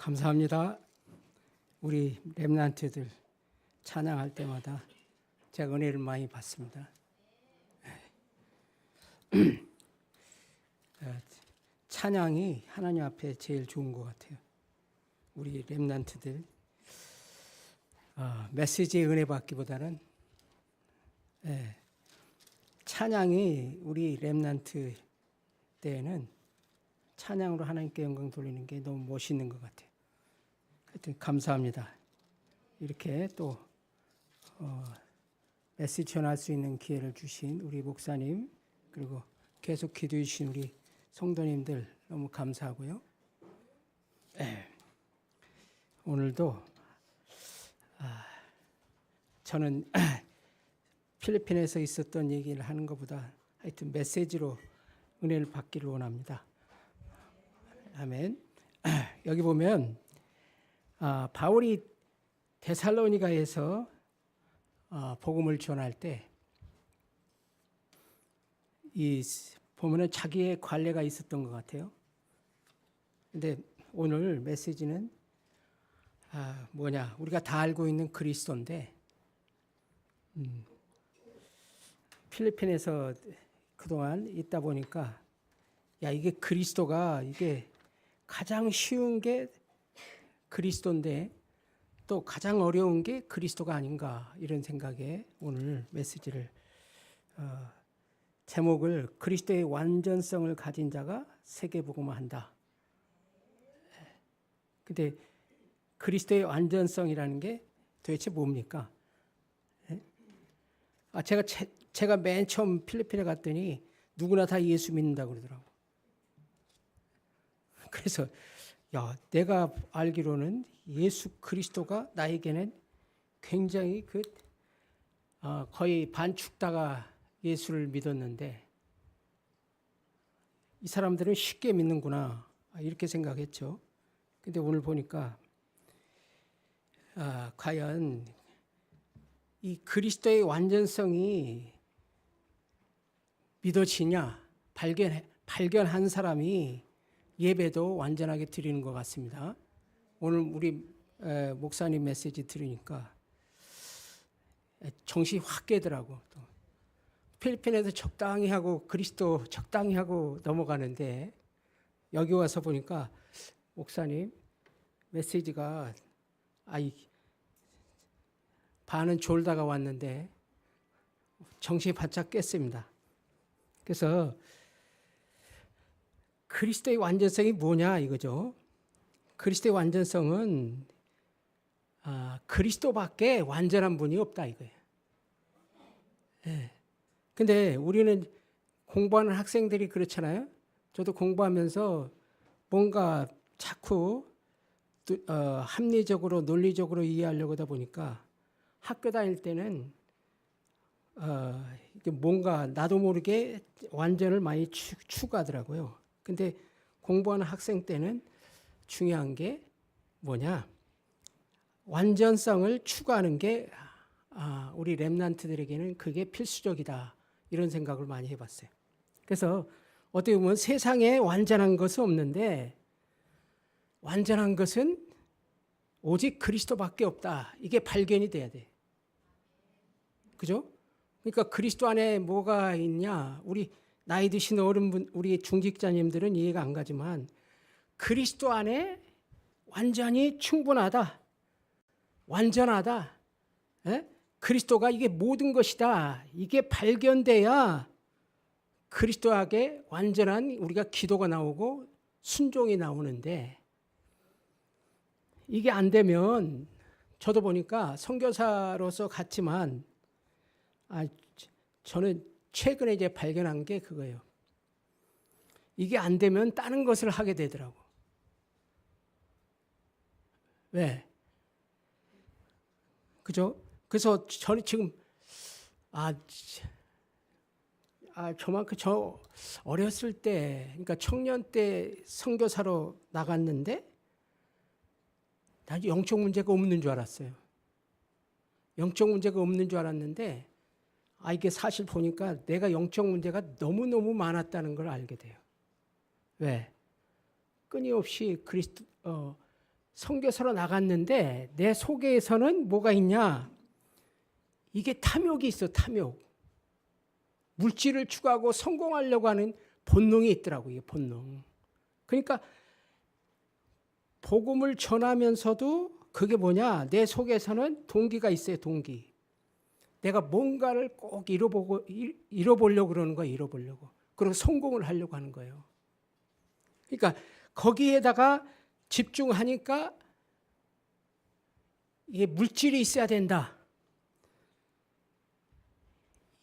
감사합니다. 우리 렘넌트들 찬양할 때마다 제가 은혜를 많이 받습니다. 찬양이 하나님 앞에 제일 좋은 것 같아요. 우리 렘넌트들 메시지의 은혜 받기보다는 찬양이 우리 렘넌트 때에는 찬양으로 하나님께 영광 돌리는 게 너무 멋있는 것 같아요. 하여튼 감사합니다. 이렇게 또 메시지 전할 수 있는 기회를 주신 우리 목사님, 그리고 계속 기도해 주신 우리 성도님들 너무 감사하고요. 오늘도 저는 필리핀에서 있었던 얘기를 하는 것보다 하여튼 메시지로 은혜를 받기를 원합니다. 아멘. 여기 보면 바울이 데살로니가에서 복음을 전할 때 이 보면은 자기의 관례가 있었던 것 같아요. 근데 오늘 메시지는 뭐냐? 우리가 다 알고 있는 그리스도인데 필리핀에서 그동안 있다 보니까 이게 그리스도가 이게 가장 쉬운 게 그리스도인데 또 가장 어려운 게 그리스도가 아닌가, 이런 생각에 오늘 메시지를 제목을 그리스도의 완전성을 가진 자가 세계복음을 한다. 근데 그리스도의 완전성이라는 게 도대체 뭡니까? 제가 맨 처음 필리핀에 갔더니 누구나 다 예수 믿는다고 그러더라고. 그래서 내가 알기로는 예수 그리스도가 나에게는 굉장히 거의 반죽다가 예수를 믿었는데 이 사람들은 쉽게 믿는구나, 이렇게 생각했죠. 근데 오늘 보니까 과연 이 그리스도의 완전성이 믿어지냐, 발견한 사람이 예배도 완전하게 드리는 것 같습니다. 오늘 우리 목사님 메시지 들으니까 정신이 확 깨더라고. 또 필리핀에서 적당히 하고 그리스도 적당히 하고 넘어가는데 여기 와서 보니까 목사님 메시지가 반은 졸다가 왔는데 정신이 바짝 깼습니다. 그래서 그리스도의 완전성이 뭐냐 이거죠. 그리스도의 완전성은 그리스도밖에 완전한 분이 없다 이거예요. 근데 우리는 공부하는 학생들이 그렇잖아요. 저도 공부하면서 뭔가 자꾸 합리적으로 논리적으로 이해하려고 하다 보니까 학교 다닐 때는 뭔가 나도 모르게 완전을 많이 추구하더라고요. 근데 공부하는 학생 때는 중요한 게 뭐냐? 완전성을 추구하는 게 우리 렘넌트들에게는 그게 필수적이다, 이런 생각을 많이 해봤어요. 그래서 어떻게 보면 세상에 완전한 것은 없는데 완전한 것은 오직 그리스도밖에 없다, 이게 발견이 돼야 돼. 그죠? 그러니까 그리스도 안에 뭐가 있냐? 우리 나이 드신 어른분, 우리 중직자님들은 이해가 안 가지만 그리스도 안에 완전히 충분하다, 완전하다, 그리스도가 이게 모든 것이다, 이게 발견돼야 그리스도에게 완전한 우리가 기도가 나오고 순종이 나오는데, 이게 안 되면 저도 보니까 선교사로서 갔지만 저는 최근에 이제 발견한 게 그거예요. 이게 안 되면 다른 것을 하게 되더라고. 왜? 그죠? 그래서 저는 지금 저만큼 저 어렸을 때, 그러니까 청년 때 선교사로 나갔는데 난 영적 문제가 없는 줄 알았어요. 영적 문제가 없는 줄 알았는데 이게 사실 보니까 내가 영적 문제가 너무너무 많았다는 걸 알게 돼요. 왜? 끊임없이 선교사로 나갔는데 내 속에서는 뭐가 있냐? 이게 탐욕이 있어, 탐욕. 물질을 추구하고 성공하려고 하는 본능이 있더라고요, 이게 본능. 그러니까 복음을 전하면서도 그게 뭐냐? 내 속에서는 동기가 있어요, 동기. 내가 뭔가를 꼭 잃어보려고 그러는 거야, 잃어보려고. 그리고 성공을 하려고 하는 거예요. 그러니까 거기에다가 집중하니까 이게 물질이 있어야 된다.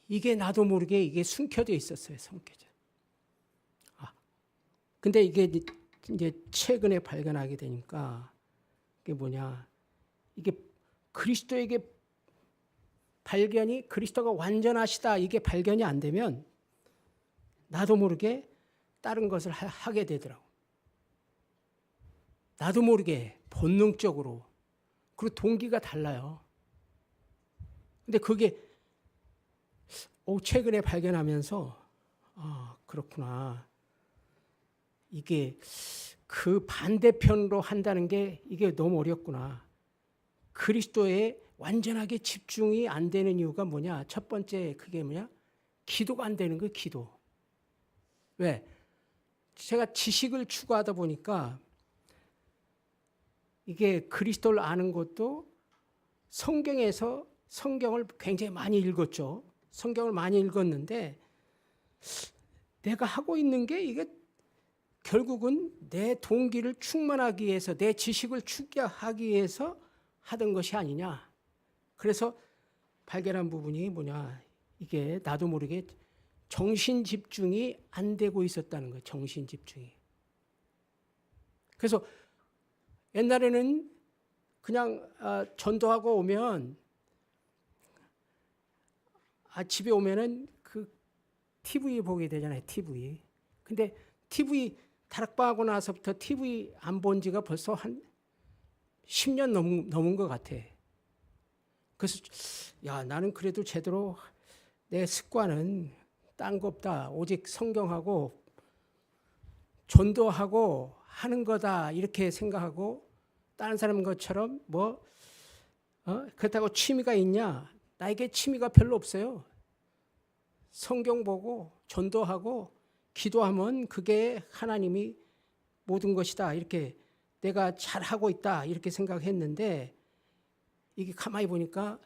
이게 나도 모르게 이게 숨겨져 있었어요, 숨겨져. 근데 이게 이제 최근에 발견하게 되니까 이게 뭐냐? 이게 그리스도에게 발견이 그리스도가 완전하시다 이게 발견이 안 되면 나도 모르게 다른 것을 하게 되더라고. 나도 모르게 본능적으로. 그리고 동기가 달라요. 근데 그게 최근에 발견하면서 그렇구나. 이게 그 반대편으로 한다는 게 이게 너무 어렵구나. 그리스도에 완전하게 집중이 안 되는 이유가 뭐냐? 첫 번째 그게 뭐냐? 기도가 안 되는 거예요, 기도. 왜? 제가 지식을 추구하다 보니까 이게 그리스도를 아는 것도 성경에서 성경을 굉장히 많이 읽었죠. 성경을 많이 읽었는데 내가 하고 있는 게 이게 결국은 내 동기를 충만하기 위해서 내 지식을 축약하기 위해서 하던 것이 아니냐. 그래서 발견한 부분이 뭐냐. 이게 나도 모르게 정신 집중이 안 되고 있었다는 거예요. 정신 집중이. 그래서 옛날에는 그냥 전도하고 오면 집에 오면은 그 TV 보게 되잖아요. TV. 근데 TV 다락방하고 나서부터 TV 안 본 지가 벌써 한 10년 넘은 것 같아. 그래서 야 나는 그래도 제대로 내 습관은 딴 거 없다. 오직 성경하고 전도하고 하는 거다. 이렇게 생각하고 다른 사람 것처럼 그렇다고 취미가 있냐? 나에게 취미가 별로 없어요. 성경 보고 전도하고 기도하면 그게 하나님이 모든 것이다. 이렇게 내가 잘하고 있다. 이렇게 생각했는데 이게 가만히 보니까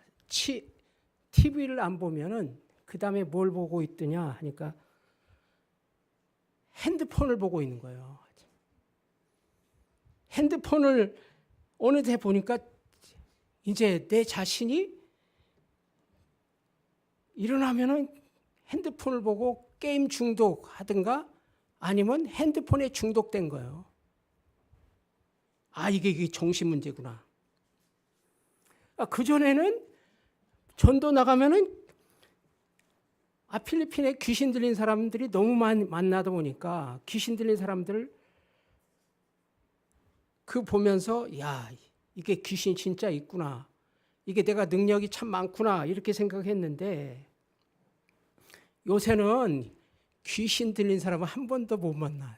TV를 안 보면은 그 다음에 뭘 보고 있더냐 하니까 핸드폰을 보고 있는 거예요. 핸드폰을 어느 때 보니까 이제 내 자신이 일어나면은 핸드폰을 보고 게임 중독하든가 아니면 핸드폰에 중독된 거예요. 이게 정신 문제구나. 그전에는 전도 나가면은 필리핀에 귀신 들린 사람들이 너무 만나다 보니까 귀신 들린 사람들 보면서 야 이게 귀신 진짜 있구나. 이게 내가 능력이 참 많구나 이렇게 생각했는데 요새는 귀신 들린 사람은 한 번도 못 만나요.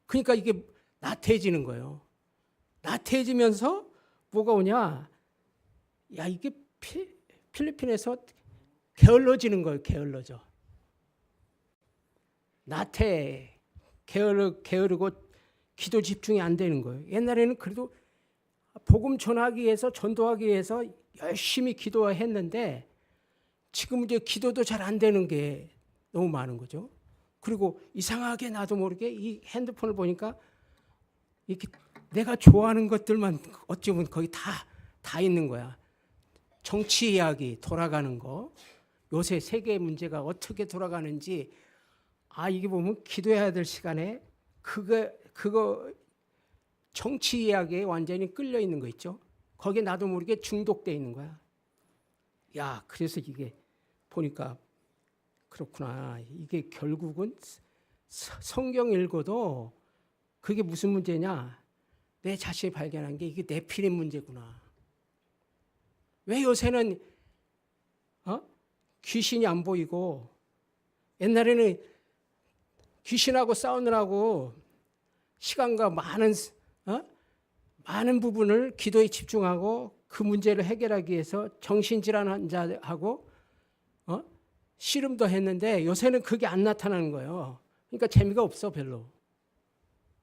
그러니까 이게 나태해지는 거예요. 나태해지면서 뭐가 오냐? 야 이게 필리핀에서 게을러지는 거예요. 게을러져. 게으르고 기도 집중이 안 되는 거예요. 옛날에는 그래도 복음 전하기 위해서 전도하기 위해서 열심히 기도했는데 지금 이제 기도도 잘 안 되는 게 너무 많은 거죠. 그리고 이상하게 나도 모르게 이 핸드폰을 보니까 이렇게 내가 좋아하는 것들만 어찌 보면 거기 다 있는 거야. 정치 이야기 돌아가는 거, 요새 세계 문제가 어떻게 돌아가는지 이게 보면 기도해야 될 시간에 그거 정치 이야기에 완전히 끌려 있는 거 있죠. 거기에 나도 모르게 중독돼 있는 거야. 야, 그래서 이게 보니까 그렇구나. 이게 결국은 성경 읽어도 그게 무슨 문제냐? 내 자신이 발견한 게 이게 네피림 문제구나. 왜 요새는 귀신이 안 보이고 옛날에는 귀신하고 싸우느라고 시간과 많은 많은 부분을 기도에 집중하고 그 문제를 해결하기 위해서 정신질환 환자하고 씨름도 했는데 요새는 그게 안 나타나는 거예요. 그러니까 재미가 없어 별로.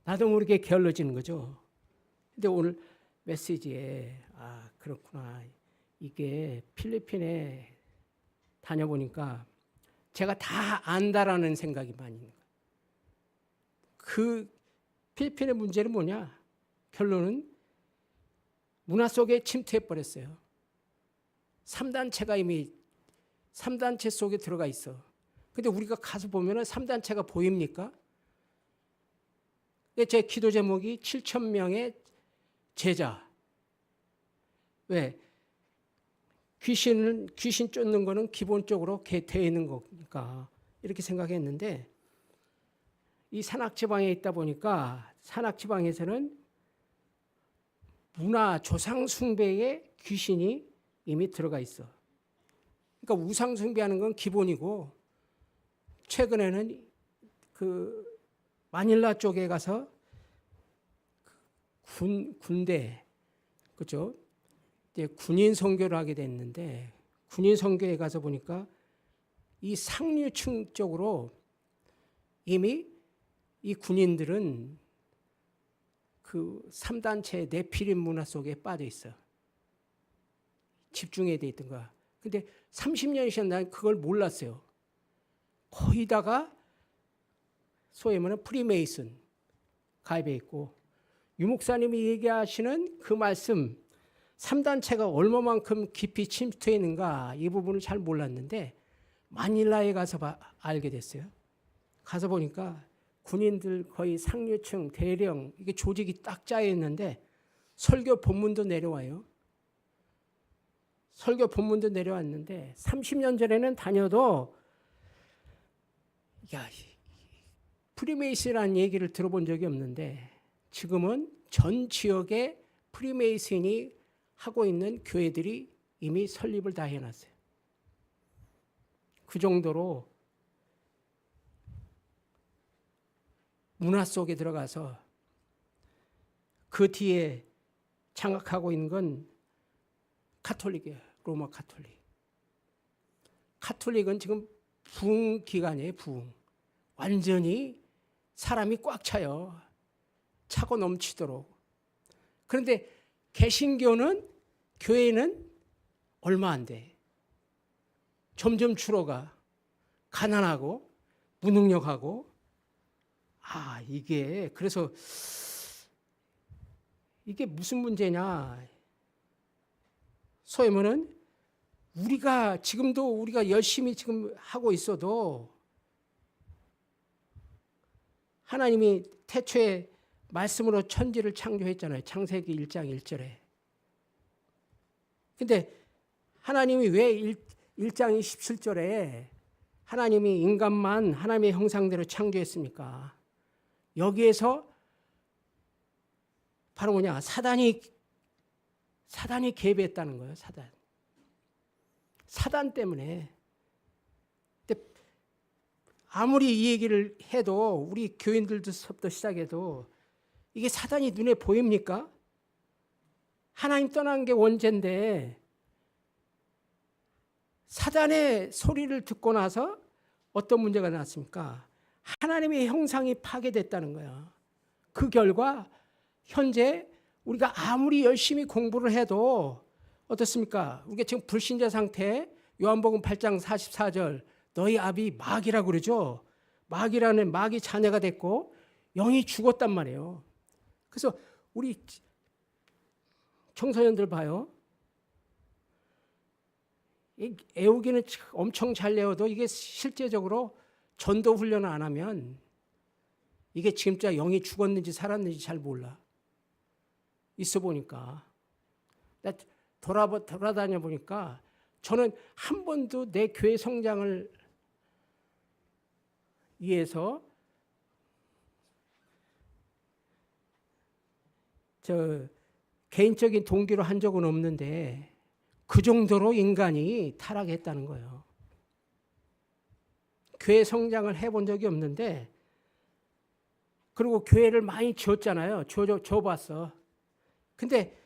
나도 모르게 게을러지는 거죠. 근데 오늘 메시지에 그렇구나. 이게 필리핀에 다녀보니까 제가 다 안다라는 생각이 많이 있는 거예요. 그 필리핀의 문제는 뭐냐? 결론은 문화 속에 침투해 버렸어요. 3단체가 이미 3단체 속에 들어가 있어. 근데 우리가 가서 보면은 3단체가 보입니까? 제 기도 제목이 7,000명의 제자. 왜? 귀신 쫓는 거는 기본적으로 되어 있는 거니까 이렇게 생각했는데 이 산악지방에 있다 보니까 산악지방에서는 문화 조상 숭배에 귀신이 이미 들어가 있어. 그러니까 우상 숭배하는 건 기본이고 최근에는 그 마닐라 쪽에 가서 군대 그죠? 이제 군인 선교를 하게 됐는데 군인 선교에 가서 보니까 이 상류층 쪽으로 이미 이 군인들은 그 3단체 네피림 문화 속에 빠져 있어. 집중해야 돼 있던 거야. 근데 30년이 지난 난 그걸 몰랐어요. 거의다가 소위 말하는 프리메이슨 가입해 있고 유 목사님이 얘기하시는 그 말씀 3단체가 얼마만큼 깊이 침투해 있는가 이 부분을 잘 몰랐는데 마닐라에 가서 알게 됐어요. 가서 보니까 군인들 거의 상류층 대령 이게 조직이 딱 짜여 있는데 설교 본문도 내려와요. 설교 본문도 내려왔는데 30년 전에는 다녀도 프리메이슨이라는 얘기를 들어본 적이 없는데 지금은 전 지역에 프리메이슨이 하고 있는 교회들이 이미 설립을 다 해놨어요. 그 정도로 문화 속에 들어가서 그 뒤에 장악하고 있는 건 카톨릭이에요. 로마 카톨릭. 카톨릭은 지금 부흥 기간이에요. 부흥. 완전히 사람이 꽉 차요. 차고 넘치도록. 그런데 개신교는 교회는 얼마 안 돼. 점점 줄어가. 가난하고 무능력하고 이게 그래서 이게 무슨 문제냐? 소위 말하는 우리가 지금도 우리가 열심히 지금 하고 있어도 하나님이 태초에 말씀으로 천지를 창조했잖아요. 창세기 1장 1절에. 근데 하나님이 왜 1장 27절에 하나님이 인간만 하나님의 형상대로 창조했습니까? 여기에서 바로 뭐냐? 사단이 개입했다는 거예요. 사단 때문에. 근데 아무리 이 얘기를 해도 우리 교인들부터 시작해도 이게 사단이 눈에 보입니까? 하나님 떠난 게 원죄인데 사단의 소리를 듣고 나서 어떤 문제가 나왔습니까? 하나님의 형상이 파괴됐다는 거야. 그 결과 현재 우리가 아무리 열심히 공부를 해도 어떻습니까? 우리가 지금 불신자 상태 요한복음 8장 44절 너희 아비 마귀라고 그러죠. 마귀라는 마귀 자녀가 됐고 영이 죽었단 말이에요. 그래서 우리 청소년들 봐요. 애우기는 엄청 잘 내어도 이게 실제적으로 전도 훈련을 안 하면 이게 진짜 영이 죽었는지 살았는지 잘 몰라. 있어 보니까. 돌아다녀 보니까 저는 한 번도 내 교회 성장을 위해서 개인적인 동기로 한 적은 없는데 그 정도로 인간이 타락했다는 거예요. 교회 성장을 해본 적이 없는데 그리고 교회를 많이 지었잖아요. 지어봤어. 근데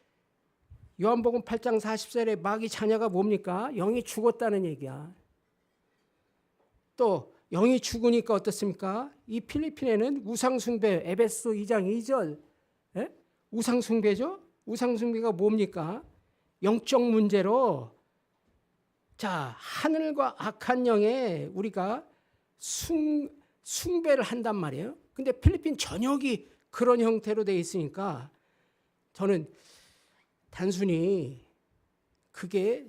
요한복음 8장 40절에 마귀 자녀가 뭡니까? 영이 죽었다는 얘기야. 또 영이 죽으니까 어떻습니까? 이 필리핀에는 우상숭배, 에베소 2장 2절 예? 우상숭배죠? 우상숭배가 뭡니까? 영적 문제로 자 하늘과 악한 영에 우리가 숭배를 한단 말이에요. 근데 필리핀 전역이 그런 형태로 돼 있으니까 저는 단순히 그게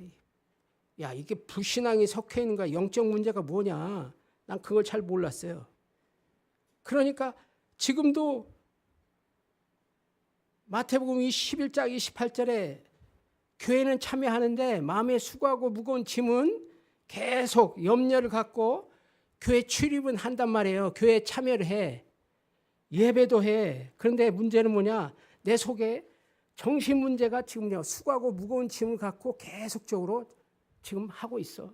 야 이게 불신앙이 섞여 있는 거야. 영적 문제가 뭐냐. 난 그걸 잘 몰랐어요. 그러니까 지금도 마태복음 11장 28절에 교회는 참여하는데 마음에 수고하고 무거운 짐은 계속 염려를 갖고 교회 출입은 한단 말이에요. 교회에 참여를 해. 예배도 해. 그런데 문제는 뭐냐. 내 속에 정신 문제가 지금요. 수고하고 무거운 짐을 갖고 계속적으로 지금 하고 있어.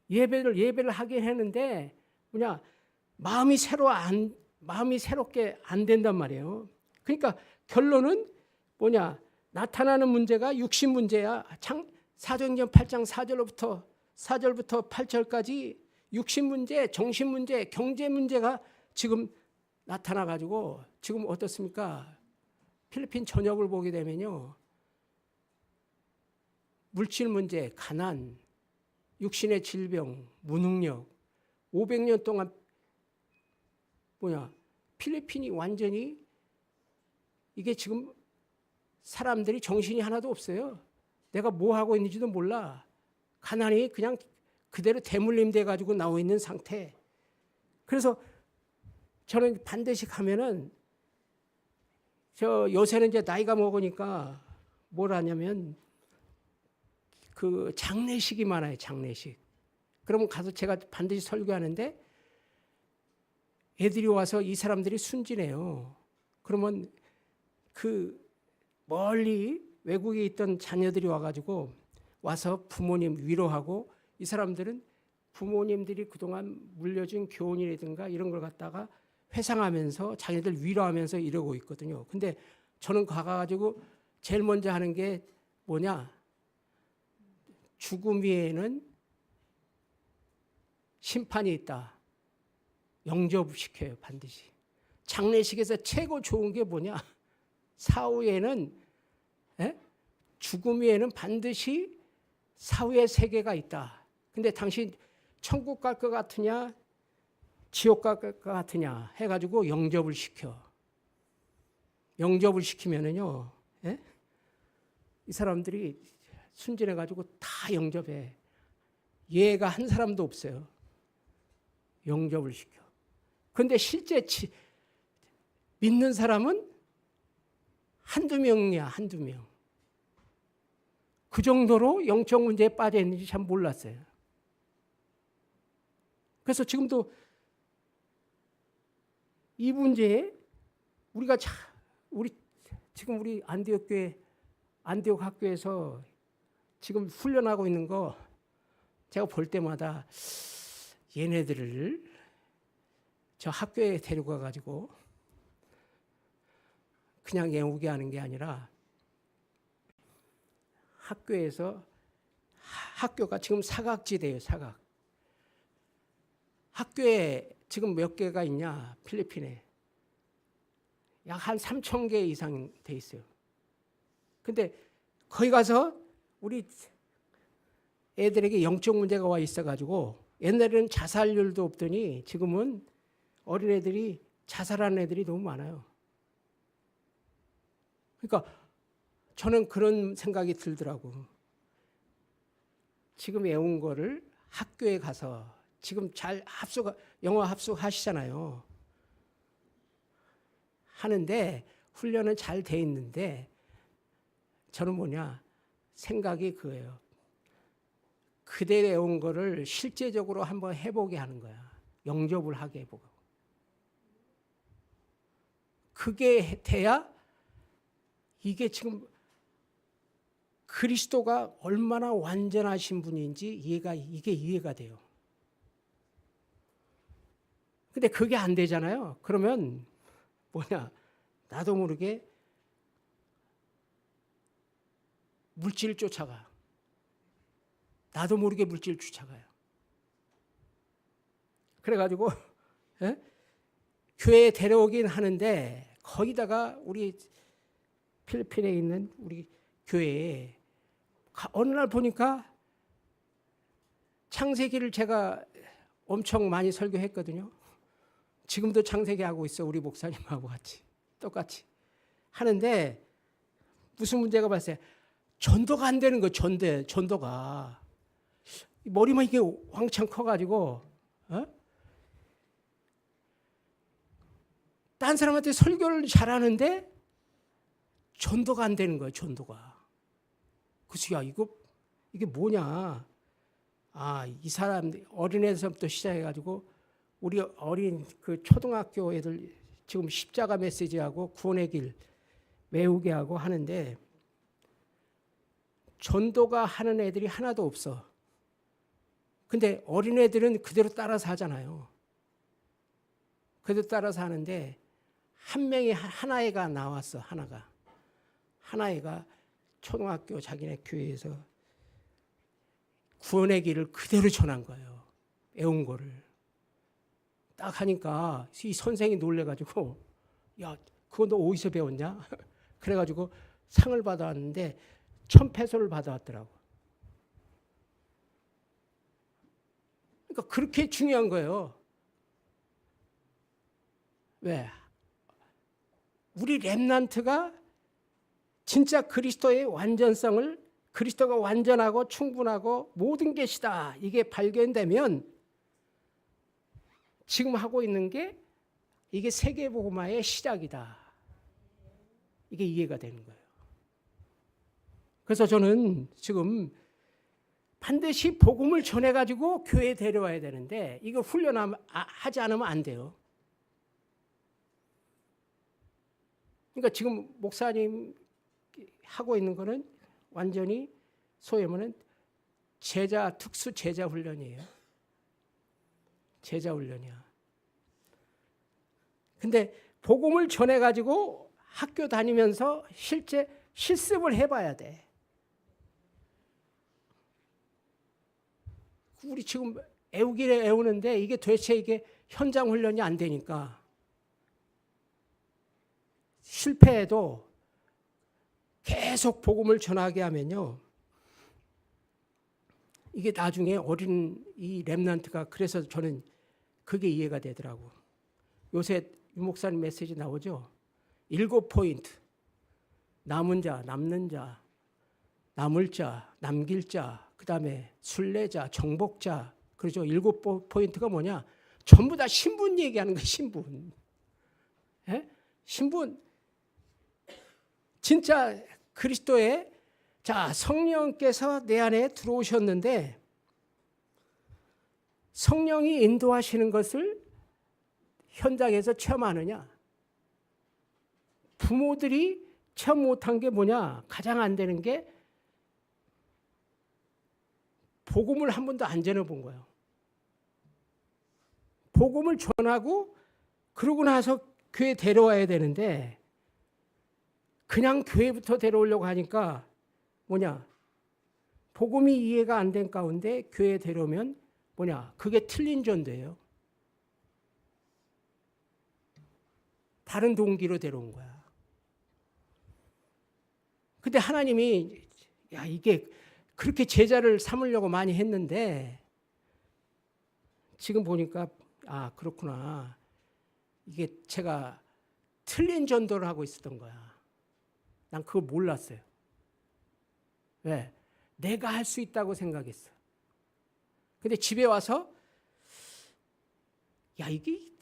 예배를 하긴 했는데 뭐냐. 마음이 새롭게 안 된단 말이에요. 그러니까 결론은 뭐냐. 나타나는 문제가 육신 문제야. 사도행전 8장 4절부터 8절까지 육신 문제, 정신 문제, 경제 문제가 지금 나타나 가지고 지금 어떻습니까? 필리핀 전역을 보게 되면요. 물질 문제, 가난, 육신의 질병, 무능력, 500년 동안 필리핀이 완전히 이게 지금 사람들이 정신이 하나도 없어요. 내가 뭐 하고 있는지도 몰라. 가난이 그냥 그대로 대물림돼 가지고 나와 있는 상태. 그래서 저는 반드시 가면은 저 요새는 이제 나이가 먹으니까 뭘 하냐면 그 장례식이 많아요. 장례식. 그러면 가서 제가 반드시 설교하는데 애들이 와서 이 사람들이 순진해요. 그러면 그 멀리 외국에 있던 자녀들이 와가지고 와서 부모님 위로하고 이 사람들은 부모님들이 그동안 물려준 교훈이라든가 이런 걸 갖다가 회상하면서 자기들 위로하면서 이러고 있거든요. 근데 저는 가가지고 제일 먼저 하는 게 뭐냐. 죽음 위에는 심판이 있다. 영접시켜요. 반드시. 장례식에서 최고 좋은 게 뭐냐. 사후에는 죽음 위에는 반드시 사후의 세계가 있다. 근데 당신 천국 갈 것 같으냐 지옥 갈 것 같으냐 해가지고 영접을 시켜. 영접을 시키면은요, 이 사람들이 순진해가지고 다 영접해. 예가 한 사람도 없어요. 영접을 시켜. 그런데 실제 믿는 사람은 한두 명이야, 한두 명. 그 정도로 영적 문제에 빠져 있는지 참 몰랐어요. 그래서 지금도 이 문제에 우리가 지금 우리 안디옥 학교에서 지금 훈련하고 있는 거 제가 볼 때마다 얘네들을 저 학교에 데리고 가가지고 그냥 애우게 하는 게 아니라 학교가 지금 사각지대예요. 사각. 학교에 지금 몇 개가 있냐? 필리핀에 약 한 3,000개 이상 돼 있어요. 근데 거기 가서 우리 애들에게 영적 문제가 와 있어가지고 옛날에는 자살률도 없더니 지금은 어린애들이 자살하는 애들이 너무 많아요. 그러니까 저는 그런 생각이 들더라고. 지금 애운 거를 학교에 가서 지금 잘 영어 합숙하시잖아요. 하는데 훈련은 잘 돼 있는데 저는 생각이 그거예요. 그대 애운 거를 실제적으로 한번 해보게 하는 거야. 영접을 하게 해보고. 그게 돼야 이게 지금 그리스도가 얼마나 완전하신 분인지 이게 이해가 돼요. 근데 그게 안 되잖아요. 그러면 나도 모르게 물질을 쫓아가. 나도 모르게 물질을 쫓아가요. 그래가지고 교회에 데려오긴 하는데 거기다가 우리 필리핀에 있는 우리 교회에 어느 날 보니까 창세기를 제가 엄청 많이 설교했거든요. 지금도 창세기 하고 있어. 우리 목사님하고 같이 똑같이 하는데 무슨 문제가 발생? 전도가 안 되는 거예요. 전도가 머리만 이게 왕창 커가지고 딴 사람한테 설교를 잘하는데 전도가 안 되는 거예요. 전도가. 그래서 야 이게 뭐냐? 이 사람 어린애에서부터 시작해가지고 우리 어린 그 초등학교 애들 지금 십자가 메시지하고 구원의 길 외우게 하고 하는데 전도가 하는 애들이 하나도 없어. 근데 어린애들은 그대로 따라서 하잖아요. 그대로 따라서 하는데 한 명이 하나애가 나왔어. 하나애가 초등학교 자기네 교회에서 구원의 길을 그대로 전한 거예요. 애운 거를. 딱 하니까 이 선생이 놀래가지고 야 그거 너 어디서 배웠냐? 그래가지고 상을 받아왔는데 1,000페소를 받아왔더라고. 그러니까 그렇게 중요한 거예요. 왜? 우리 렘넌트가 진짜 그리스도의 완전성을 그리스도가 완전하고 충분하고 모든 것이다. 이게 발견되면 지금 하고 있는 게 이게 세계복음화의 시작이다. 이게 이해가 되는 거예요. 그래서 저는 지금 반드시 복음을 전해가지고 교회에 데려와야 되는데 이거 훈련하지 않으면 안 돼요. 그러니까 지금 목사님 하고 있는 거는 완전히 소위 말하면 특수 제자 훈련이에요. 제자 훈련이야. 근데 복음을 전해가지고 학교 다니면서 실제 실습을 해봐야 돼. 우리 지금 애우기를 애우는데 이게 도대체 이게 현장 훈련이 안 되니까 실패해도 계속 복음을 전하게 하면요. 이게 나중에 어린 이 렘넌트가 그래서 저는 그게 이해가 되더라고. 요새 유 목사님 메시지 나오죠. 7포인트. 남은 자, 남는 자, 남을 자, 남길 자, 그 다음에 순례자, 정복자. 그렇죠. 7포인트가 뭐냐? 전부 다 신분 얘기하는 거예요. 신분. 예? 신분. 진짜 그리스도의 성령께서 내 안에 들어오셨는데 성령이 인도하시는 것을 현장에서 체험하느냐? 부모들이 체험 못한 게 뭐냐? 가장 안 되는 게 복음을 한 번도 안 전해본 거예요. 복음을 전하고 그러고 나서 교회 데려와야 되는데 그냥 교회부터 데려오려고 하니까 뭐냐? 복음이 이해가 안 된 가운데 교회에 데려오면 뭐냐? 그게 틀린 전도예요. 다른 동기로 데려온 거야. 근데 하나님이 이게 그렇게 제자를 삼으려고 많이 했는데 지금 보니까 그렇구나. 이게 제가 틀린 전도를 하고 있었던 거야. 난 그걸 몰랐어요. 왜? 내가 할 수 있다고 생각했어. 근데 집에 와서 이게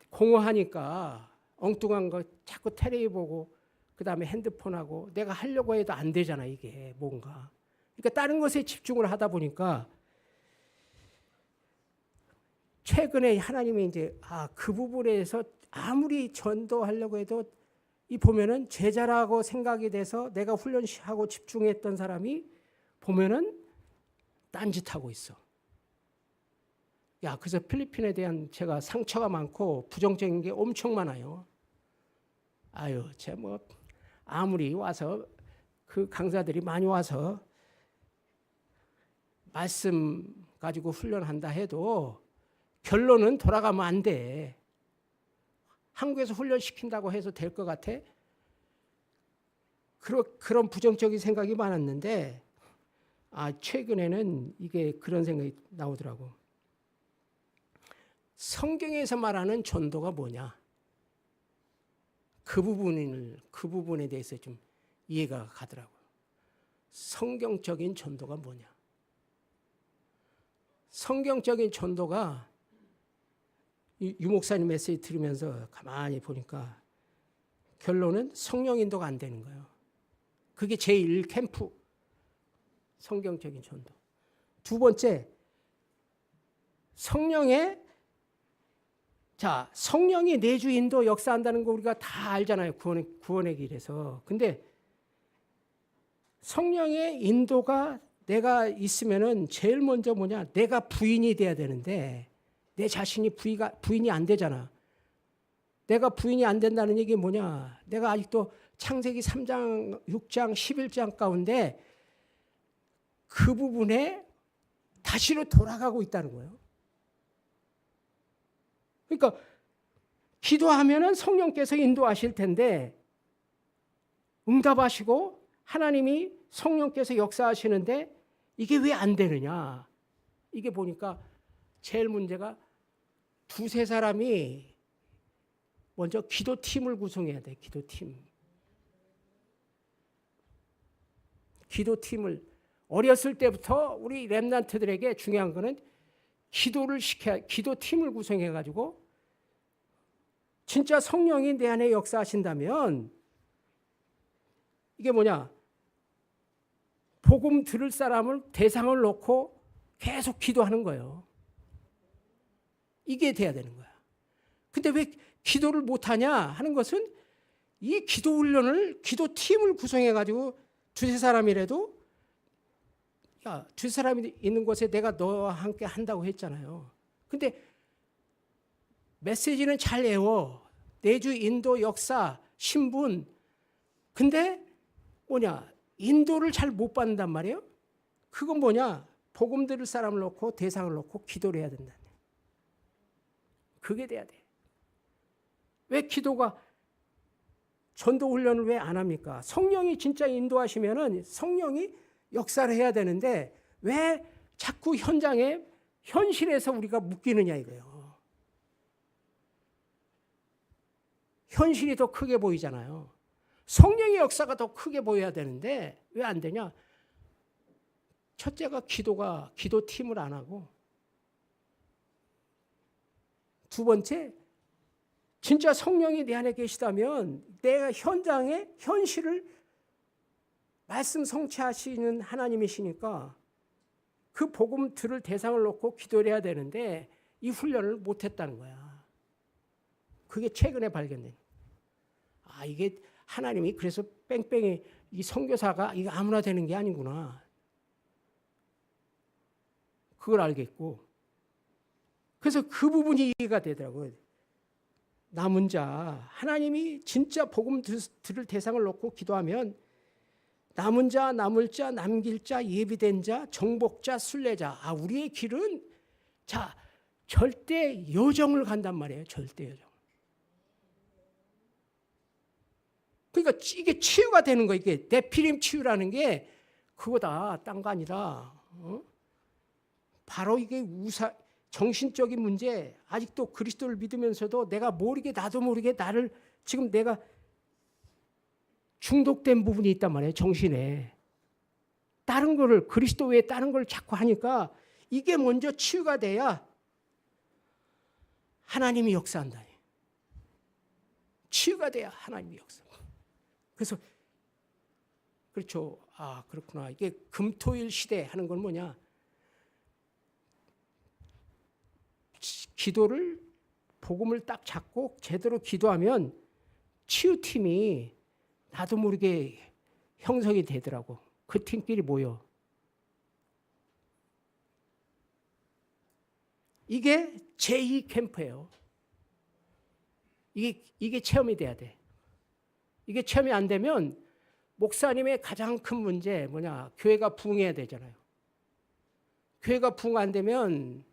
공허하니까 엉뚱한 거 자꾸 텔레비 보고 그 다음에 핸드폰하고 내가 하려고 해도 안 되잖아 이게 뭔가. 그러니까 다른 것에 집중을 하다 보니까 최근에 하나님이 이제 그 부분에서 아무리 전도하려고 해도 이 보면은 제자라고 생각이 돼서 내가 훈련하고 집중했던 사람이 보면은 딴짓하고 있어. 그래서 필리핀에 대한 제가 상처가 많고 부정적인 게 엄청 많아요. 쟤 아무리 와서 그 강사들이 많이 와서 말씀 가지고 훈련한다 해도 결론은 돌아가면 안 돼. 한국에서 훈련시킨다고 해서 될 것 같아? 그런 부정적인 생각이 많았는데 최근에는 이게 그런 생각이 나오더라고. 성경에서 말하는 전도가 뭐냐? 그 부분에 대해서 좀 이해가 가더라고요. 성경적인 전도가 뭐냐? 성경적인 전도가 유 목사님 메시지 들으면서 가만히 보니까 결론은 성령 인도가 안 되는 거예요. 그게 제1캠프 성경적인 전도. 두 번째, 성령이 내주 인도 역사한다는 거 우리가 다 알잖아요. 구원의 길에서. 근데 성령의 인도가 내가 있으면은 제일 먼저 뭐냐? 내가 부인이 돼야 되는데 내 자신이 부인이 안 되잖아. 내가 부인이 안 된다는 얘기 뭐냐? 내가 아직도 창세기 3장, 6장, 11장 가운데 그 부분에 다시로 돌아가고 있다는 거예요. 그러니까 기도하면은 성령께서 인도하실 텐데 응답하시고 하나님이 성령께서 역사하시는데 이게 왜 안 되느냐? 이게 보니까 제일 문제가 두세 사람이 먼저 기도팀을 구성해야 돼. 기도팀을 어렸을 때부터 우리 렘넌트들에게 중요한 거는 기도팀을 구성해 가지고 진짜 성령이 내 안에 역사하신다면 이게 뭐냐? 복음 들을 사람을 대상을 놓고 계속 기도하는 거예요. 이게 돼야 되는 거야. 근데 왜 기도를 못하냐 하는 것은 이 기도 훈련을 기도팀을 구성해 가지고 두세 사람이라도 두세 사람이 있는 곳에 내가 너와 함께 한다고 했잖아요. 근데 메시지는 잘 외워. 내주 인도 역사 신분. 근데 뭐냐? 인도를 잘 못 받는단 말이에요. 그건 뭐냐? 복음 들을 사람을 놓고 대상을 놓고 기도를 해야 된다. 그게 돼야 돼. 왜 기도가 전도 훈련을 왜 안 합니까? 성령이 진짜 인도하시면은 성령이 역사를 해야 되는데 왜 자꾸 현실에서 우리가 묶이느냐 이거예요. 현실이 더 크게 보이잖아요. 성령의 역사가 더 크게 보여야 되는데 왜 안 되냐? 첫째가 기도팀을 안 하고, 두 번째 진짜 성령이 내 안에 계시다면 내가 현실을 말씀 성취하시는 하나님이시니까 그 복음 들을 대상을 놓고 기도를 해야 되는데 이 훈련을 못했다는 거야. 그게 최근에 발견된. 이게 하나님이 그래서 뺑뺑이 이 선교사가 이거 아무나 되는 게 아니구나. 그걸 알겠고. 그래서 그 부분이 이해가 되더라고요. 남은 자, 하나님이 진짜 복음 들을 대상을 놓고 기도하면 남은 자, 남을 자, 남길 자, 예비된 자, 정복자, 순례자. 우리의 길은 절대 여정을 간단 말이에요. 절대 여정. 그러니까 이게 치유가 되는 거. 이게 네피림 치유라는 게 그거다. 딴 거 아니라. 바로 이게 정신적인 문제. 아직도 그리스도를 믿으면서도 나도 모르게 나를 지금 내가 중독된 부분이 있단 말이에요. 정신에. 다른 거를 그리스도 외에 다른 걸 자꾸 하니까 이게 먼저 치유가 돼야 하나님이 역사한다. 치유가 돼야 하나님이 역사. 그래서 그렇죠. 그렇구나. 이게 금토일 시대 하는 건 뭐냐? 기도를 복음을 딱 잡고 제대로 기도하면 치유팀이 나도 모르게 형성이 되더라고. 그 팀끼리 모여. 이게 제2 캠프예요. 이게 체험이 돼야 돼. 이게 체험이 안 되면 목사님의 가장 큰 문제 뭐냐? 교회가 부흥해야 되잖아요. 교회가 부흥 안 되면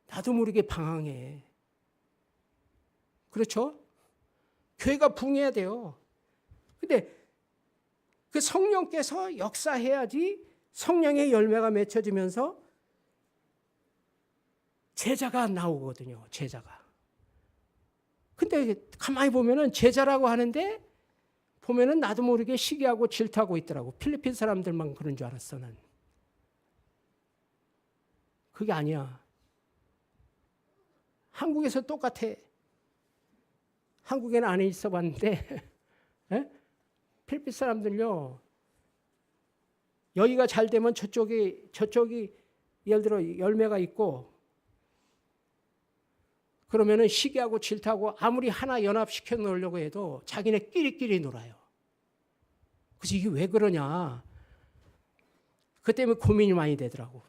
나도 모르게 방황해. 그렇죠? 교회가 부흥해야 돼요. 근데 그 성령께서 역사해야지 성령의 열매가 맺혀지면서 제자가 나오거든요. 제자가. 근데 가만히 보면은 제자라고 하는데 보면은 나도 모르게 시기하고 질투하고 있더라고. 필리핀 사람들만 그런 줄 알았어, 난. 그게 아니야. 한국에서 똑같아. 한국에는 안 있어 봤는데 필리핀 사람들요. 여기가 잘 되면 저쪽이 예를 들어 열매가 있고 그러면은 시기하고 질투하고 아무리 하나 연합시켜 놓으려고 해도 자기네 끼리끼리 놀아요. 그래서 이게 왜 그러냐. 그 때문에 고민이 많이 되더라고.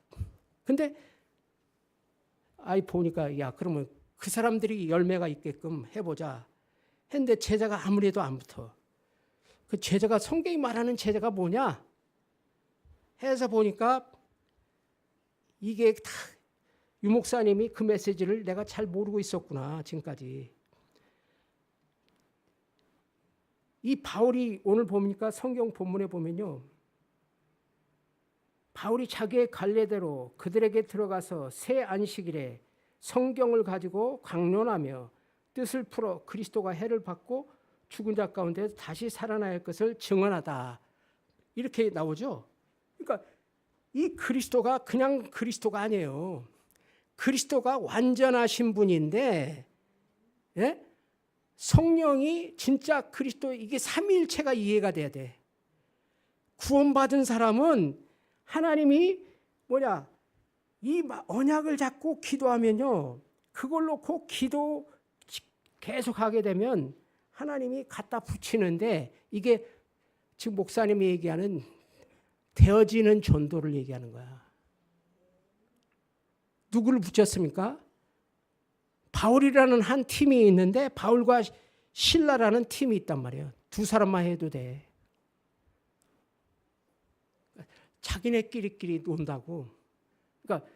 근데 보니까 야 그러면 그 사람들이 열매가 있게끔 해보자 했는데 제자가 아무래도 안 붙어. 그 제자가 성경이 말하는 제자가 뭐냐 해서 보니까 이게 다 유목사님이 그 메시지를 내가 잘 모르고 있었구나 지금까지. 이 바울이 오늘 보니까 성경 본문에 보면요. 바울이 자기의 관례대로 그들에게 들어가서 새 안식일에 성경을 가지고 강론하며 뜻을 풀어 그리스도가 해를 받고 죽은 자 가운데 다시 살아날 것을 증언하다. 이렇게 나오죠. 그러니까 이 그리스도가 그냥 그리스도가 아니에요. 그리스도가 완전하신 분인데 성령이 진짜 그리스도 이게 삼위일체가 이해가 돼야 돼. 구원받은 사람은 하나님이 이 언약을 잡고 기도하면요. 그걸 놓고 기도 계속 하게 되면 하나님이 갖다 붙이는데 이게 지금 목사님이 얘기하는 되어지는 전도를 얘기하는 거야. 누구를 붙였습니까? 바울이라는 한 팀이 있는데 바울과 실라라는 팀이 있단 말이에요. 두 사람만 해도 돼. 자기네끼리끼리 논다고. 그러니까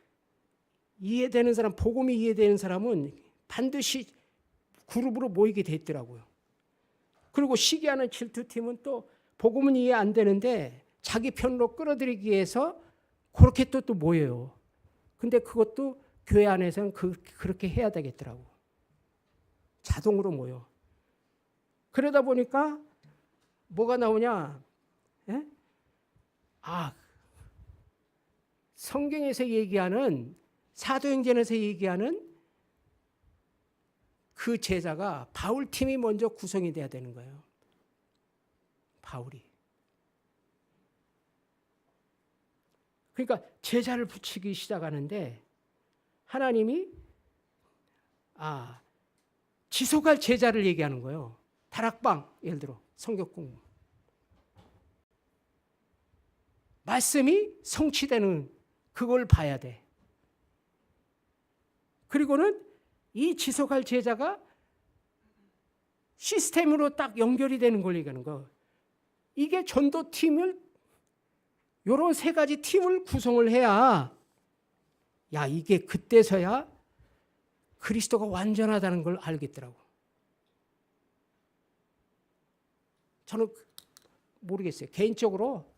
이해되는 사람, 복음이 이해되는 사람은 반드시 그룹으로 모이게 돼 있더라고요. 그리고 시기하는 질투팀은 또 복음은 이해 안 되는데 자기 편으로 끌어들이기 위해서 그렇게 또 모여요. 근데 그것도 교회 안에서는 그렇게 해야 되겠더라고. 자동으로 모여. 그러다 보니까 뭐가 나오냐? 성경에서 얘기하는 사도행전에서 얘기하는 그 제자가 바울 팀이 먼저 구성이 돼야 되는 거예요. 바울이. 그러니까 제자를 붙이기 시작하는데 하나님이 지속할 제자를 얘기하는 거예요. 다락방 예를 들어 성경 공부. 말씀이 성취되는 그걸 봐야 돼. 그리고는 이 지속할 제자가 시스템으로 딱 연결이 되는 걸 얘기하는 거. 이게 전도팀을 요런 세 가지 팀을 구성을 해야 이게 그때서야 그리스도가 완전하다는 걸 알겠더라고. 저는 모르겠어요. 개인적으로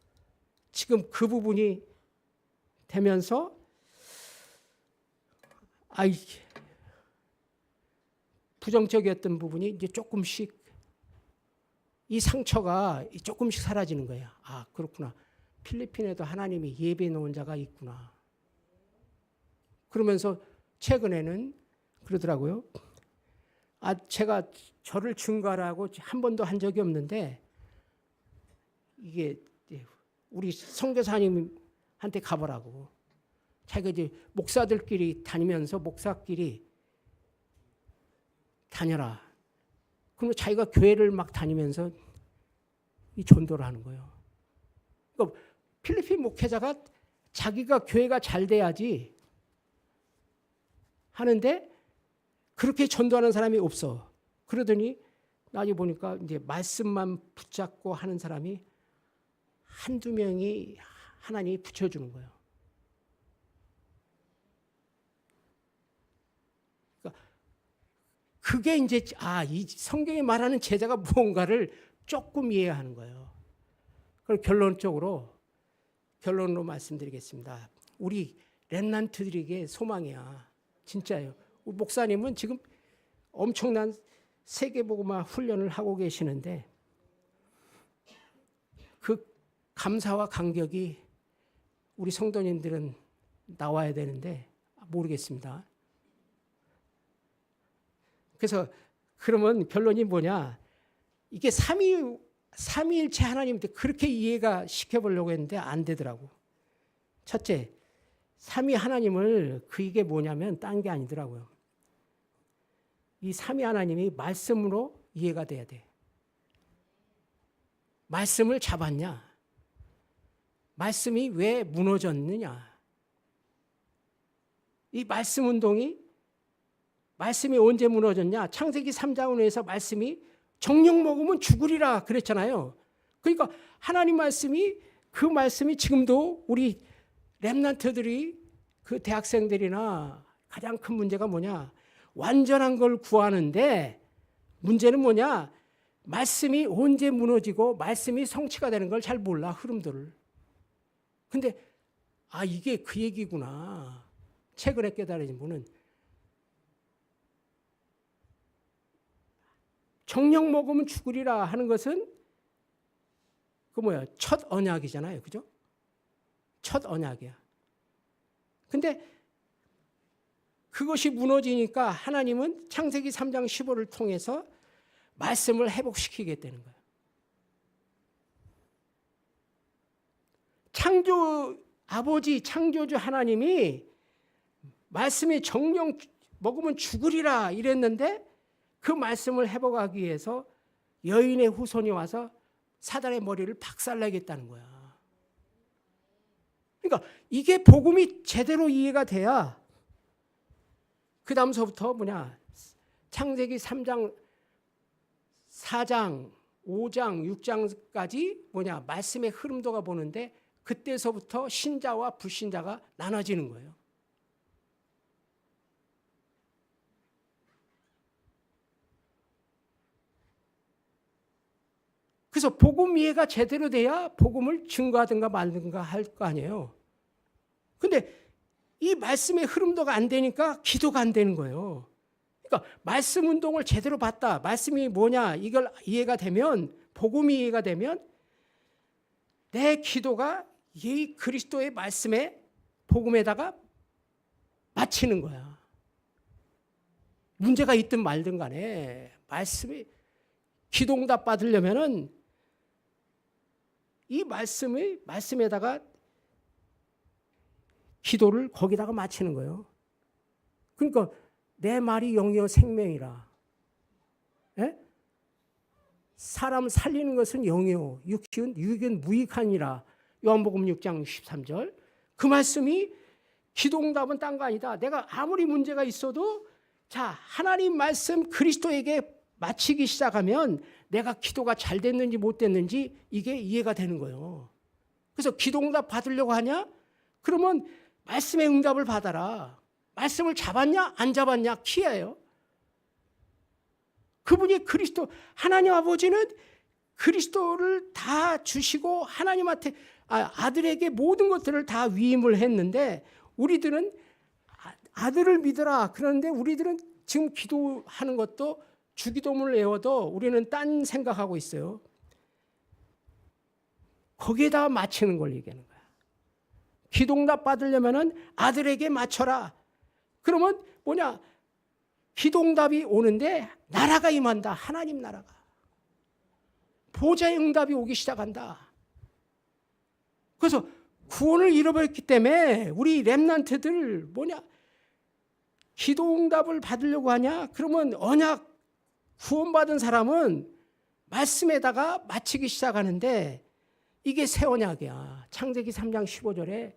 지금 그 부분이 되면서 부정적이었던 부분이 이제 조금씩 이 상처가 조금씩 사라지는 거예요. 그렇구나. 필리핀에도 하나님이 예배 놓은 자가 있구나. 그러면서 최근에는 그러더라고요. 제가 저를 증거하라고 한 번도 한 적이 없는데 이게 우리 선교사님한테 가보라고. 자기가 이제 목사들끼리 다니면서 목사끼리 다녀라. 그러면 자기가 교회를 막 다니면서 이 전도를 하는 거예요. 그러니까 필리핀 목회자가 자기가 교회가 잘 돼야지 하는데 그렇게 전도하는 사람이 없어. 그러더니 나중에 보니까 이제 말씀만 붙잡고 하는 사람이 한두 명이 하나님이 붙여주는 거예요. 그러니까 그게 이제 이 성경이 말하는 제자가 무언가를 조금 이해하는 거예요. 그걸 결론으로 말씀드리겠습니다. 우리 렘넌트들에게 소망이야. 진짜예요. 우리 목사님은 지금 엄청난 세계복음화 훈련을 하고 계시는데 그 감사와 감격이 우리 성도님들은 나와야 되는데 모르겠습니다. 그래서 그러면 결론이 뭐냐? 이게 삼위일체 하나님한테 그렇게 이해가 시켜보려고 했는데 안 되더라고. 첫째, 삼위 하나님을 이게 뭐냐면 딴 게 아니더라고요. 이 삼위 하나님이 말씀으로 이해가 돼야 돼. 말씀을 잡았냐? 말씀이 왜 무너졌느냐? 이 말씀 운동이 말씀이 언제 무너졌냐? 창세기 3장에서 말씀이 정령 먹으면 죽으리라 그랬잖아요. 그러니까 하나님 말씀이 그 말씀이 지금도 우리 렘넌트들이 그 대학생들이나 가장 큰 문제가 뭐냐? 완전한 걸 구하는데 문제는 뭐냐? 말씀이 언제 무너지고 말씀이 성취가 되는 걸 잘 몰라, 흐름들을. 근데 이게 그 얘기구나. 최근에 깨달아진 분은 정령 먹으면 죽으리라 하는 것은 첫 언약이잖아요. 그죠? 첫 언약이야. 근데 그것이 무너지니까 하나님은 창세기 3장 15를 통해서 말씀을 회복시키겠다는 거예요. 아버지 창조주 하나님이 말씀이 정령 먹으면 죽으리라 이랬는데 그 말씀을 회복하기 위해서 여인의 후손이 와서 사단의 머리를 박살내겠다는 거야. 그러니까 이게 복음이 제대로 이해가 돼야 그 다음서부터 창세기 3장, 4장, 5장, 6장까지 말씀의 흐름도가 보는데 그때서부터 신자와 불신자가 나눠지는 거예요. 그래서 복음 이해가 제대로 돼야 복음을 증거하든가 말든가 할 거 아니에요. 근데 이 말씀의 흐름도가 안 되니까 기도가 안 되는 거예요. 그러니까 말씀 운동을 제대로 봤다. 말씀이 뭐냐 이걸 이해가 되면, 복음이 이해가 되면 내 기도가 이 그리스도의 말씀에 복음에다가 맞히는 거야. 문제가 있든 말든 간에 말씀이 기도응답 받으려면은 이 말씀에다가 기도를 거기다가 맞추는 거예요. 그러니까 내 말이 영이요 생명이라. 에? 사람 살리는 것은 영이요 육은 무익하니라. 요한복음 6장 13절. 그 말씀이 기도응답은 딴 거 아니다. 내가 아무리 문제가 있어도 하나님 말씀 그리스도에게 마치기 시작하면 내가 기도가 잘 됐는지 못 됐는지 이게 이해가 되는 거예요. 그래서 기도응답 받으려고 하냐? 그러면 말씀의 응답을 받아라. 말씀을 잡았냐 안 잡았냐 키예요. 그분이 그리스도, 하나님 아버지는 그리스도를 다 주시고 하나님한테 아들에게 모든 것들을 다 위임을 했는데 우리들은 아들을 믿어라. 그런데 우리들은 지금 기도하는 것도 주기도문을 외워도 우리는 딴 생각하고 있어요. 거기에다 맞추는 걸 얘기하는 거야. 기도응답 받으려면은 아들에게 맞춰라. 그러면 기도응답이 오는데 나라가 임한다. 하나님 나라가. 보좌의 응답이 오기 시작한다. 그래서 구원을 잃어버렸기 때문에 우리 렘넌트들 기도응답을 받으려고 하냐? 그러면 언약 구원받은 사람은 말씀에다가 맞추기 시작하는데 이게 새 언약이야. 창세기 3장 15절에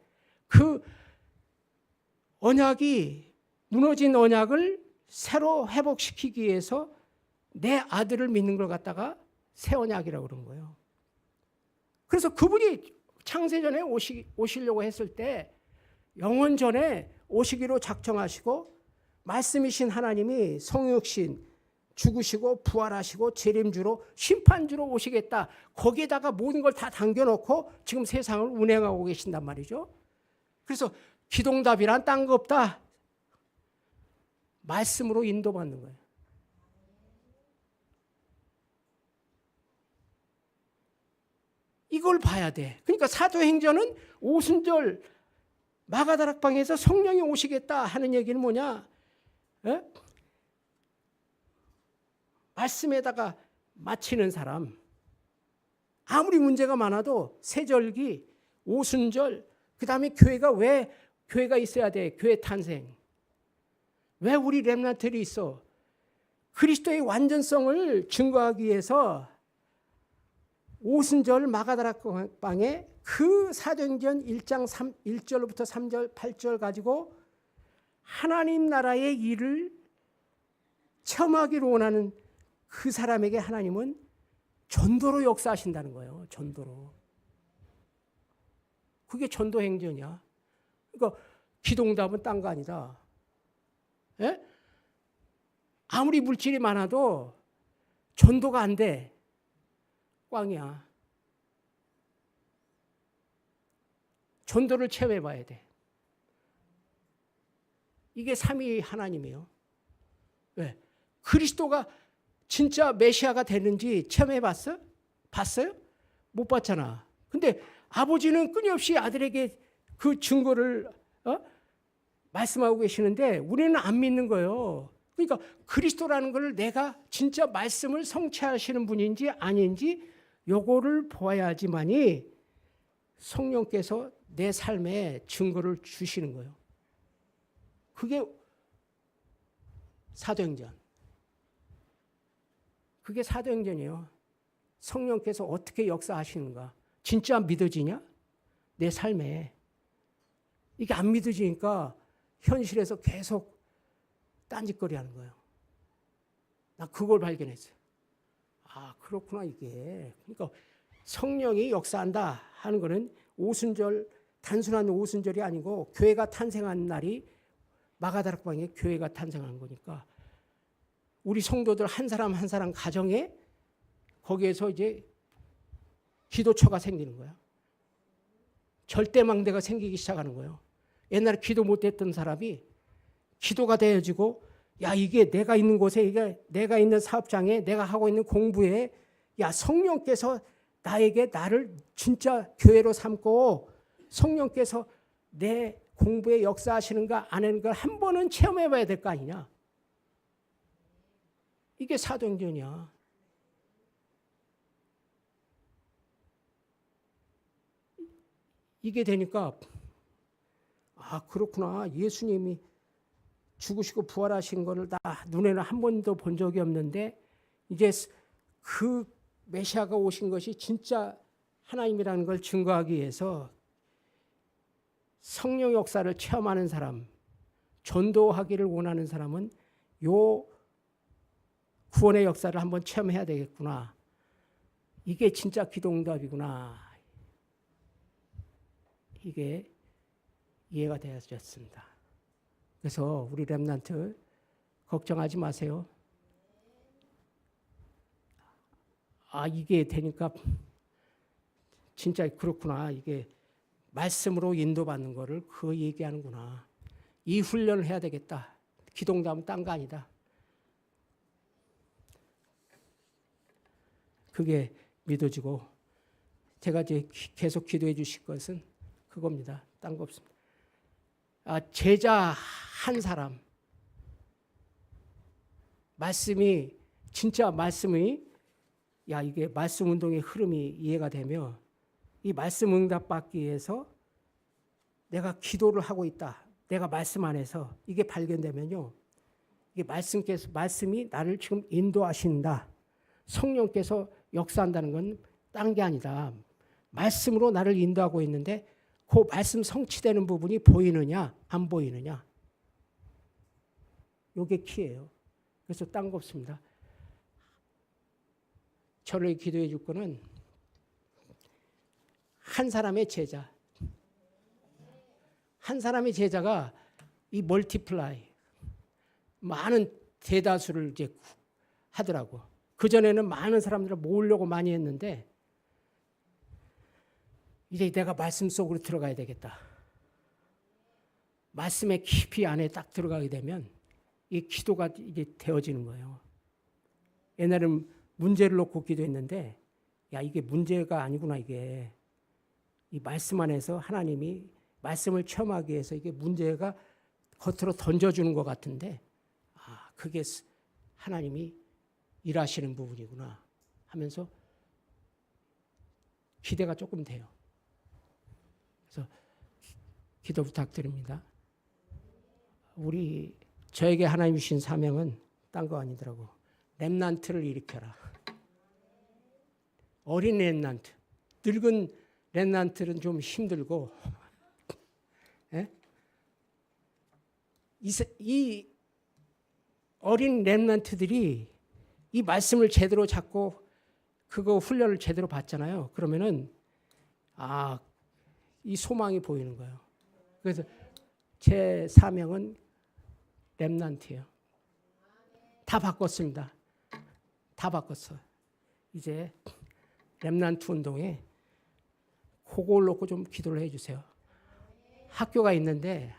그 언약이 무너진 언약을 새로 회복시키기 위해서 내 아들을 믿는 걸 갖다가 새 언약이라고 그런 거예요. 그래서 그분이 창세전에 오시려고 했을 때 영원전에 오시기로 작정하시고 말씀이신 하나님이 성육신 죽으시고 부활하시고 재림주로 심판주로 오시겠다. 거기에다가 모든 걸 다 당겨놓고 지금 세상을 운행하고 계신단 말이죠. 그래서 기동답이란 딴 거 없다. 말씀으로 인도받는 거예요. 이걸 봐야 돼. 그러니까 사도행전은 오순절 마가다락방에서 성령이 오시겠다 하는 얘기는 뭐냐? 에? 말씀에다가 맞히는 사람. 아무리 문제가 많아도 세절기, 오순절, 그 다음에 교회가 왜 교회가 있어야 돼? 교회 탄생. 왜 우리 렘넌트들이 있어? 그리스도의 완전성을 증거하기 위해서 오순절 마가다락방에 그 사도행전 1장 1절부터 3절, 8절 가지고 하나님 나라의 일을 체험하기를 원하는 그 사람에게 하나님은 전도로 역사하신다는 거예요. 전도로. 그게 전도행전이야. 그러니까 기동답은 딴 거 아니다. 예? 아무리 물질이 많아도 전도가 안 돼. 꽝이야. 전도를 체험해 봐야 돼. 이게 삼위 하나님이에요. 왜? 그리스도가 진짜 메시아가 되는지 체험해 봤어? 봤어요? 못 봤잖아. 근데 아버지는 끊임없이 아들에게 그 증거를 말씀하고 계시는데 우리는 안 믿는 거예요. 그러니까 그리스도라는 걸 내가 진짜 말씀을 성취하시는 분인지 아닌지 요거를 보아야지만이 성령께서 내 삶에 증거를 주시는 거예요. 그게 사도행전. 그게 사도행전이에요. 성령께서 어떻게 역사하시는가. 진짜 믿어지냐? 내 삶에. 이게 안 믿어지니까 현실에서 계속 딴짓거리 하는 거예요. 나 그걸 발견했어요. 아, 그렇구나, 이게. 그러니까 성령이 역사한다 하는 거는 오순절, 단순한 오순절이 아니고 교회가 탄생한 날이 마가다락방에 교회가 탄생한 거니까 우리 성도들 한 사람 한 사람 가정에 거기에서 이제 기도처가 생기는 거야. 절대망대가 생기기 시작하는 거예요. 옛날에 기도 못했던 사람이 기도가 되어지고 야, 이게 내가 있는 곳에, 이게 내가 있는 사업장에, 내가 하고 있는 공부에 야, 성령께서 나를 진짜 교회로 삼고 성령께서 내 공부에 역사하시는가 안 하는 걸 한 번은 체험해 봐야 될 거 아니냐. 이게 사도행전이야. 이게 되니까 아, 그렇구나. 예수님이 죽으시고 부활하신 거를 나 눈에는 한 번도 본 적이 없는데 이제 그 메시아가 오신 것이 진짜 하나님이라는 걸 증거하기 위해서 성령 역사를 체험하는 사람, 전도하기를 원하는 사람은 요 구원의 역사를 한번 체험해야 되겠구나. 이게 진짜 기도응답이구나. 이게 이해가 되어졌습니다. 그래서 우리 렘넌트 걱정하지 마세요. 아, 이게 되니까 진짜 그렇구나. 이게 말씀으로 인도받는 거를 그 얘기하는구나. 이 훈련을 해야 되겠다. 기도응답은 딴 거 아니다. 그게 믿어지고 제가 이제 계속 기도해 주실 것은 그겁니다. 딴 거 없습니다. 아, 제자 한 사람 말씀이 진짜 말씀이 야, 이게 말씀 운동의 흐름이 이해가 되며 이 말씀 응답 받기 위해서 내가 기도를 하고 있다. 내가 말씀 안에서 이게 발견되면요. 이게 말씀이 나를 지금 인도하신다. 성령께서 역사한다는 건 딴 게 아니다. 말씀으로 나를 인도하고 있는데 그 말씀 성취되는 부분이 보이느냐 안 보이느냐. 이게 키예요. 그래서 딴 거 없습니다. 저를 기도해 줄 거는 한 사람의 제자. 한 사람의 제자가 이 멀티플라이 많은 대다수를 이제 하더라고. 그전에는 많은 사람들을 모으려고 많이 했는데 이제 내가 말씀 속으로 들어가야 되겠다. 말씀의 깊이 안에 딱 들어가게 되면 이 기도가 이제 되어지는 거예요. 옛날에는 문제를 놓고 기도했는데 야 이게 문제가 아니구나 이게. 이 말씀 안에서 하나님이 말씀을 체험하기 위해서 이게 문제가 겉으로 던져주는 것 같은데 아 그게 하나님이 일하시는 부분이구나 하면서 기대가 조금 돼요. 그래서 기도 부탁드립니다. 저에게 하나님 주신 사명은 딴 거 아니더라고. 렘넌트를 일으켜라. 어린 렘넌트. 늙은 렘넌트는 좀 힘들고 이 어린 렘넌트들이 이 말씀을 제대로 잡고 그거 훈련을 제대로 받잖아요. 그러면은 이 소망이 보이는 거예요. 그래서 제 사명은 렘넌트예요. 다 바꿨습니다. 다 바꿨어요. 이제 렘넌트 운동에 그걸 놓고 좀 기도를 해주세요. 학교가 있는데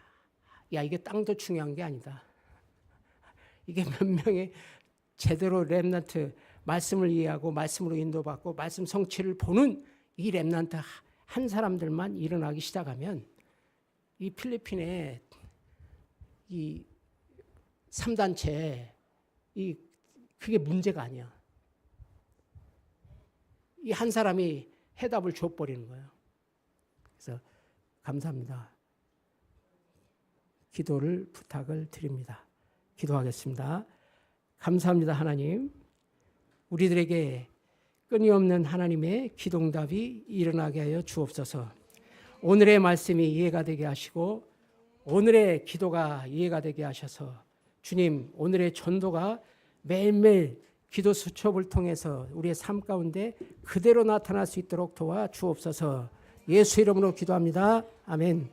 야 이게 땅도 중요한 게 아니다. 이게 몇 명의 제대로 렘넌트 말씀을 이해하고 말씀으로 인도받고 말씀 성취를 보는 이 렘넌트 한 사람들만 일어나기 시작하면 이 필리핀의 이 3단체 그게 문제가 아니야. 이 한 사람이 해답을 줘버리는 거예요. 그래서 감사합니다. 기도를 부탁을 드립니다. 기도하겠습니다. 감사합니다 하나님. 우리들에게 끊임없는 하나님의 기도응답이 일어나게 하여 주옵소서. 오늘의 말씀이 이해가 되게 하시고 오늘의 기도가 이해가 되게 하셔서 주님 오늘의 전도가 매일매일 기도 수첩을 통해서 우리의 삶 가운데 그대로 나타날 수 있도록 도와 주옵소서. 예수 이름으로 기도합니다. 아멘.